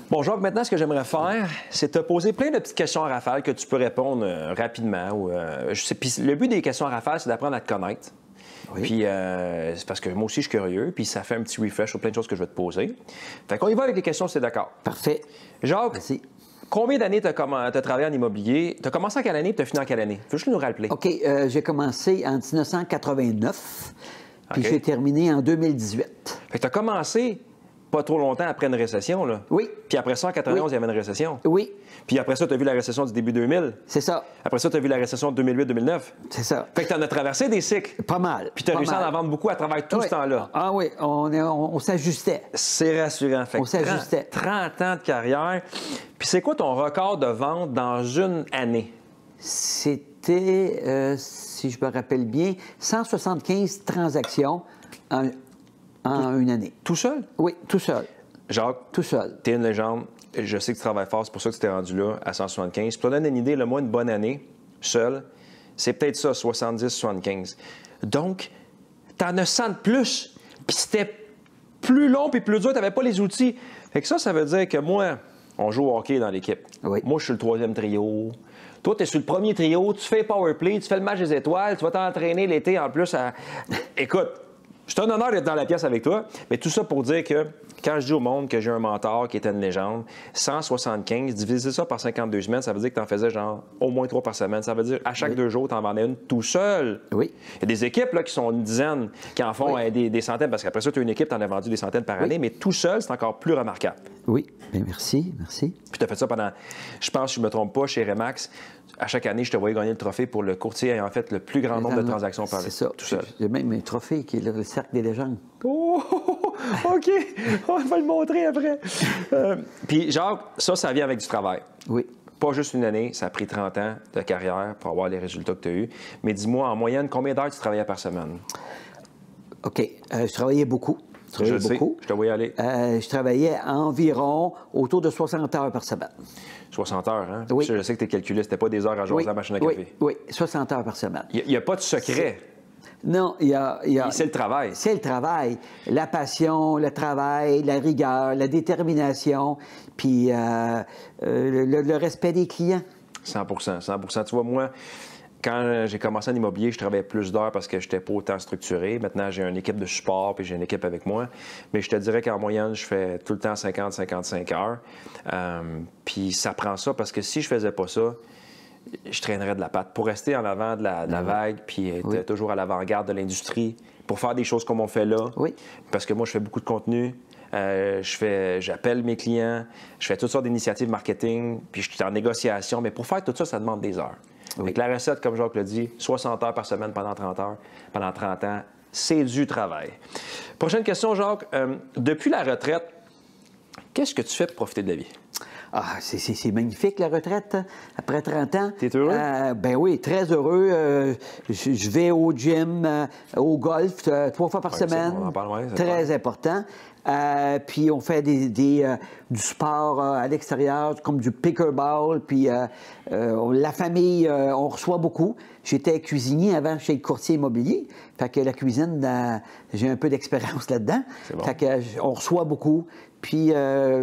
Bon, Jacques, maintenant, ce que j'aimerais faire, c'est te poser plein de petites questions à rafale que tu peux répondre rapidement. Puis le but des questions à rafale, c'est d'apprendre à te connaître. Oui. Puis c'est parce que moi aussi, je suis curieux, puis ça fait un petit refresh sur plein de choses que je vais te poser. Fait qu'on y va avec les questions, c'est d'accord. Parfait. Jacques, merci. Combien d'années tu as travaillé en immobilier? Tu as commencé en quelle année et tu as fini en quelle année? Faut juste nous rappeler. OK. J'ai commencé en 1989, puis j'ai terminé en 2018. Fait que tu as commencé pas trop longtemps après une récession, là. Oui. Puis après ça, en 91, il y avait une récession. Oui. Puis après ça, tu as vu la récession du début 2000. C'est ça. Après ça, tu as vu la récession de 2008-2009. C'est ça. Fait que tu en as traversé des cycles. Pas mal. Puis tu as réussi à en vendre beaucoup à travers tout ce temps-là. Ah oui, on s'ajustait. C'est rassurant. Fait on s'ajustait. 30 ans de carrière. Puis c'est quoi ton record de vente dans une année? C'était, si je me rappelle bien, 175 transactions en une année. Tout seul? Oui, tout seul. Jacques, tout seul. Tu es une légende. Je sais que tu travailles fort, c'est pour ça que tu t'es rendu là à 175. Pour te donner une idée, moi, une bonne année, seul, c'est peut-être ça, 70-75. Donc, tu en as 100 de plus. Puis c'était plus long puis plus dur, tu n'avais pas les outils. Fait que ça veut dire que moi, on joue au hockey dans l'équipe. Oui. Moi, je suis le 3e trio. Toi, tu es sur le 1er trio, tu fais power play, tu fais le match des étoiles, tu vas t'entraîner l'été en plus à... Écoute, c'est un honneur d'être dans la pièce avec toi, mais tout ça pour dire que quand je dis au monde que j'ai un mentor qui était une légende, 175, diviser ça par 52 semaines, ça veut dire que tu en faisais genre au moins 3 par semaine. Ça veut dire à chaque 2 jours, tu en vendais une tout seul. Oui. Il y a des équipes là, qui sont une dizaine, qui en font des centaines, parce qu'après ça, tu as une équipe, tu en as vendu des centaines par année, mais tout seul, c'est encore plus remarquable. Oui, bien, merci. Puis tu as fait ça pendant, je pense, si je ne me trompe pas, chez Remax. À chaque année, je te voyais gagner le trophée pour le courtier ayant fait le plus grand nombre de transactions par année. C'est ça. Tout seul. J'ai même un trophée qui est le Cercle des légendes. Oh, OK. On va le montrer après. Puis, Jacques, ça vient avec du travail. Oui. Pas juste une année, ça a pris 30 ans de carrière pour avoir les résultats que tu as eus. Mais dis-moi, en moyenne, combien d'heures tu travaillais par semaine? OK. Je travaillais beaucoup. Je sais, je te voyais aller. Je travaillais environ autour de 60 heures par semaine. 60 heures, hein? Oui. Je sais que tu es calculiste, c'était pas des heures à jouer à la machine à café. Oui, 60 heures par semaine. Il n'y a pas de secret. Non, il y a... C'est le travail. C'est le travail. La passion, le travail, la rigueur, la détermination, puis le respect des clients. 100 100 Tu vois, moi, quand j'ai commencé en immobilier, je travaillais plus d'heures parce que je n'étais pas autant structuré. Maintenant, j'ai une équipe de support puis j'ai une équipe avec moi. Mais je te dirais qu'en moyenne, je fais tout le temps 50-55 heures. Puis ça prend ça parce que si je faisais pas ça, je traînerais de la patte. Pour rester en avant de la vague puis être toujours à l'avant-garde de l'industrie, pour faire des choses comme on fait là. Oui. Parce que moi, je fais beaucoup de contenu. J'appelle mes clients, je fais toutes sortes d'initiatives marketing, puis je suis en négociation. Mais pour faire tout ça, ça demande des heures. Oui. Avec la recette, comme Jacques l'a dit, 60 heures par semaine pendant 30 heures, pendant 30 ans, c'est du travail. Prochaine question, Jacques. Depuis la retraite, qu'est-ce que tu fais pour profiter de la vie? Ah, c'est magnifique, la retraite, après 30 ans. T'es heureux? Ben oui, très heureux. Je vais au gym, au golf, 3 fois par semaine. Ça, on en parle, très important. Puis on fait du sport à l'extérieur, comme du pickleball. Puis la famille, on reçoit beaucoup. J'étais cuisinier avant chez le courtier immobilier. Fait que la cuisine, j'ai un peu d'expérience là-dedans. Bon. Fait que on reçoit beaucoup. Puis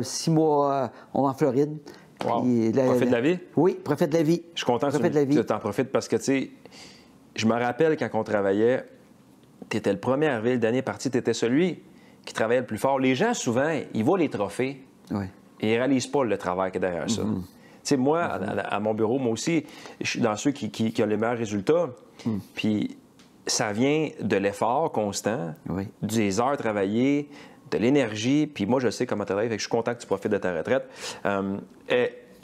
6 mois, on va en Floride. Wow. Profite de la vie? Oui, profite de la vie. Je suis content que tu t'en profites parce que, tu sais, je me rappelle quand on travaillait, tu étais le premier arrivé, le dernier parti, tu étais celui qui travaillait le plus fort. Les gens, souvent, ils voient les trophées et ils ne réalisent pas le travail qu'il y a derrière ça. Tu sais, moi, à mon bureau, moi aussi, je suis dans ceux qui ont les meilleurs résultats. Puis ça vient de l'effort constant, des heures travaillées, de l'énergie, puis moi, je sais comment tu travailles, fait que je suis content que tu profites de ta retraite.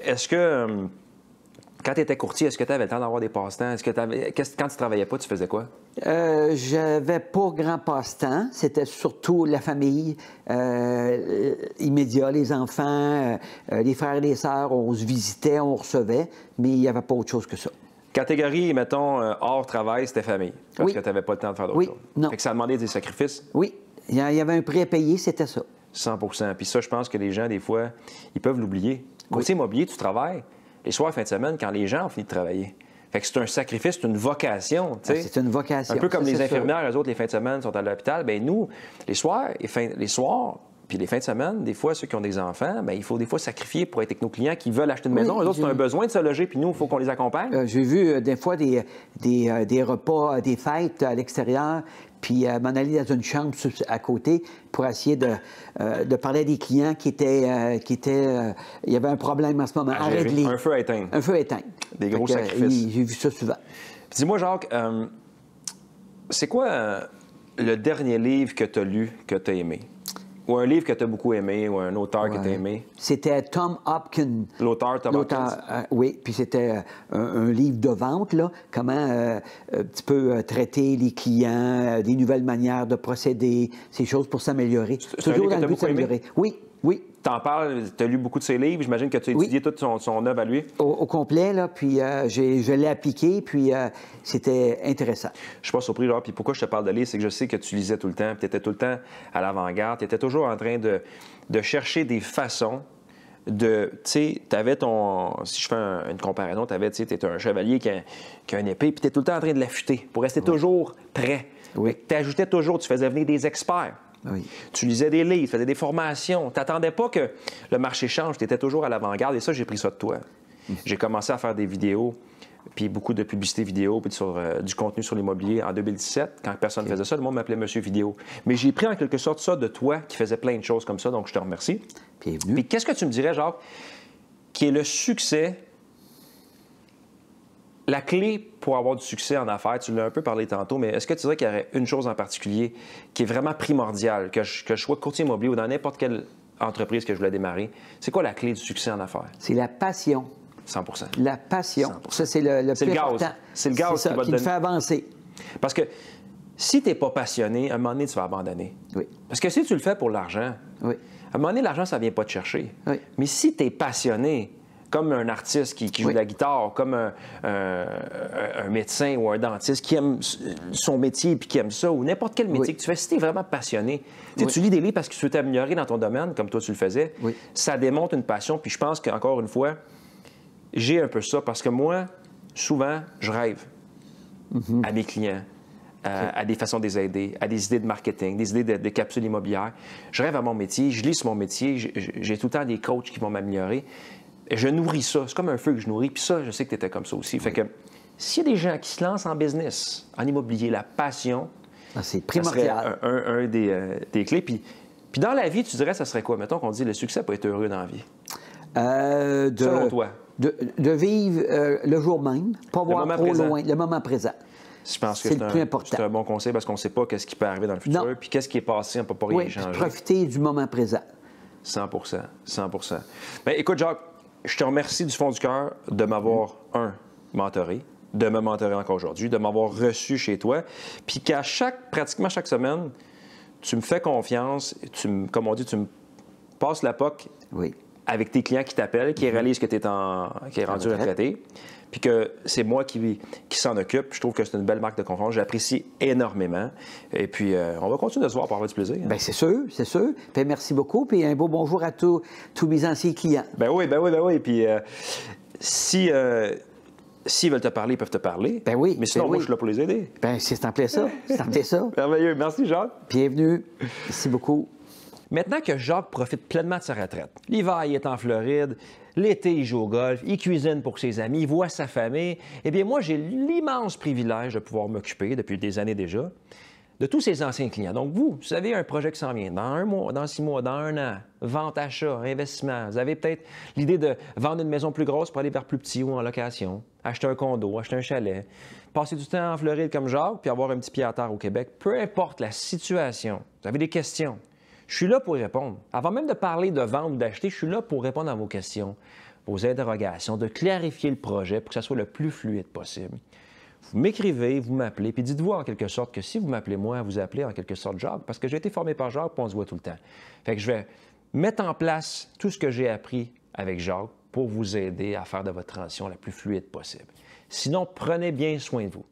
Est-ce que, quand tu étais courtier, est-ce que tu avais le temps d'avoir des passe-temps? Quand tu travaillais pas, tu faisais quoi? J'avais pas grand passe-temps. C'était surtout la famille, immédiat, les enfants, les frères et les sœurs. On se visitait, on recevait, mais il n'y avait pas autre chose que ça. Catégorie, mettons, hors travail, c'était famille, parce que tu n'avais pas le temps de faire d'autres choses. Non. Fait que ça demandait des sacrifices? Oui. Il y avait un prix à payer, c'était ça. 100 Puis ça, je pense que les gens, des fois, ils peuvent l'oublier. Courtier immobilier, tu travailles les soirs, fin de semaine, quand les gens ont fini de travailler. Fait que c'est un sacrifice, c'est une vocation. C'est une vocation. Un peu comme les infirmières, eux autres, les fins de semaine sont à l'hôpital. Bien, nous, les soirs, Puis les fins de semaine, des fois, ceux qui ont des enfants, bien, il faut des fois sacrifier pour être avec nos clients qui veulent acheter une maison. Eux autres, ils ont un besoin de se loger, puis nous, il faut qu'on les accompagne. J'ai vu des fois des repas, des fêtes à l'extérieur, puis m'en aller dans une chambre à côté pour essayer de parler à des clients qui étaient il y avait un problème en ce moment à régler. Un feu à éteindre. Un feu à éteindre. Des gros sacrifices. J'ai vu ça souvent. Puis dis-moi, Jacques, c'est quoi le dernier livre que tu as lu, que tu as aimé? Ou un livre que tu as beaucoup aimé, ou un auteur que tu as aimé? C'était Tom Hopkins. L'auteur Tom Hopkins? Oui, puis c'était un livre de vente, là, comment tu peux traiter les clients, des nouvelles manières de procéder, ces choses pour s'améliorer. Toujours dans le but de s'améliorer. Oui, oui. T'en parles, tu as lu beaucoup de ses livres, j'imagine que tu as étudié toute son œuvre à lui. Au complet, là, puis je l'ai appliqué, puis c'était intéressant. Je suis pas surpris, genre, puis pourquoi je te parle de livres, c'est que je sais que tu lisais tout le temps, puis tu étais tout le temps à l'avant-garde, tu étais toujours en train de chercher des façons de, tu sais, tu avais si je fais une comparaison, tu étais un chevalier qui a une épée, puis tu es tout le temps en train de l'affûter pour rester toujours prêt. Oui. Tu ajoutais toujours, tu faisais venir des experts. Oui. Tu lisais des livres, tu faisais des formations. Tu n'attendais pas que le marché change. Tu étais toujours à l'avant-garde et ça, j'ai pris ça de toi. J'ai commencé à faire des vidéos, puis beaucoup de publicité vidéo, puis du contenu sur l'immobilier en 2017. Quand personne ne faisait ça, le monde m'appelait Monsieur Vidéo. Mais j'ai pris en quelque sorte ça de toi qui faisais plein de choses comme ça, donc je te remercie. Bienvenue. Puis qu'est-ce que tu me dirais, Jacques, qui est le succès, la clé pour avoir du succès en affaires? Tu l'as un peu parlé tantôt, mais est-ce que tu dirais qu'il y aurait une chose en particulier qui est vraiment primordiale, que je sois courtier immobilier ou dans n'importe quelle entreprise que je voulais démarrer? C'est quoi la clé du succès en affaires? C'est la passion. 100 La passion. 100%. Ça, c'est le plus important. C'est le gaz qui me fait avancer. Parce que si tu n'es pas passionné, à un moment donné, tu vas abandonner. Oui. Parce que si tu le fais pour l'argent, oui. à un moment donné, l'argent, ça ne vient pas te chercher. Oui. Mais si tu es passionné, comme un artiste qui joue de la guitare, comme un médecin ou un dentiste qui aime son métier et qui aime ça, ou n'importe quel métier que tu fais, si tu es vraiment passionné, tu lis des livres parce que tu veux t'améliorer dans ton domaine, comme toi tu le faisais, ça démontre une passion. Puis je pense qu'encore une fois, j'ai un peu ça parce que moi, souvent, je rêve à mes clients, à des façons de les aider, à des idées de marketing, des idées de capsules immobilières. Je rêve à mon métier, je lis sur mon métier, j'ai tout le temps des coachs qui vont m'améliorer. Je nourris ça. C'est comme un feu que je nourris. Puis ça, je sais que tu étais comme ça aussi. Fait que s'il y a des gens qui se lancent en business, en immobilier, la passion, c'est primordial. Ça serait un des clés. Puis dans la vie, tu dirais, ça serait quoi? Mettons qu'on dit le succès peut être heureux dans la vie. Selon toi. De vivre le jour même, pas voir trop présent. loin, le moment présent. Je pense que c'est le plus important. C'est un bon conseil parce qu'on ne sait pas ce qui peut arriver dans le futur. Puis qu'est-ce qui est passé, on ne peut pas rien changer. Profiter du moment présent. 100 100 Bien, écoute, Jacques, je te remercie du fond du cœur de m'avoir, mentoré, de me mentorer encore aujourd'hui, de m'avoir reçu chez toi, puis qu'à pratiquement chaque semaine, tu me fais confiance, comme on dit, tu me passes la POC avec tes clients qui t'appellent, qui réalisent que tu es rendu retraité, puis que c'est moi qui s'en occupe. Je trouve que c'est une belle marque de confiance. J'apprécie énormément. Et puis, on va continuer de se voir pour avoir du plaisir. Bien, c'est sûr, c'est sûr. Puis merci beaucoup. Puis un beau bonjour à tous mes anciens clients. Ben oui. Puis, s'ils veulent te parler, ils peuvent te parler. Ben oui. Mais sinon, moi, je suis là pour les aider. Ben c'est en plein ça. C'est en plein ça. Merveilleux. Merci, Jacques. Bienvenue. Merci beaucoup. Maintenant que Jacques profite pleinement de sa retraite, l'hiver, il est en Floride, l'été, il joue au golf, il cuisine pour ses amis, il voit sa famille, eh bien, moi, j'ai l'immense privilège de pouvoir m'occuper, depuis des années déjà, de tous ces anciens clients. Donc, vous avez un projet qui s'en vient dans 1 mois, dans 6 mois, dans 1 an, vente, achat, investissement. Vous avez peut-être l'idée de vendre une maison plus grosse pour aller vers plus petit ou en location, acheter un condo, acheter un chalet, passer du temps en Floride comme Jacques, puis avoir un petit pied à terre au Québec. Peu importe la situation, vous avez des questions. Je suis là pour y répondre. Avant même de parler de vendre ou d'acheter, je suis là pour répondre à vos questions, vos interrogations, de clarifier le projet pour que ça soit le plus fluide possible. Vous m'écrivez, vous m'appelez, puis dites-vous en quelque sorte que si vous m'appelez moi, vous appelez en quelque sorte Jacques, parce que j'ai été formé par Jacques, puis on se voit tout le temps. Fait que je vais mettre en place tout ce que j'ai appris avec Jacques pour vous aider à faire de votre transition la plus fluide possible. Sinon, prenez bien soin de vous.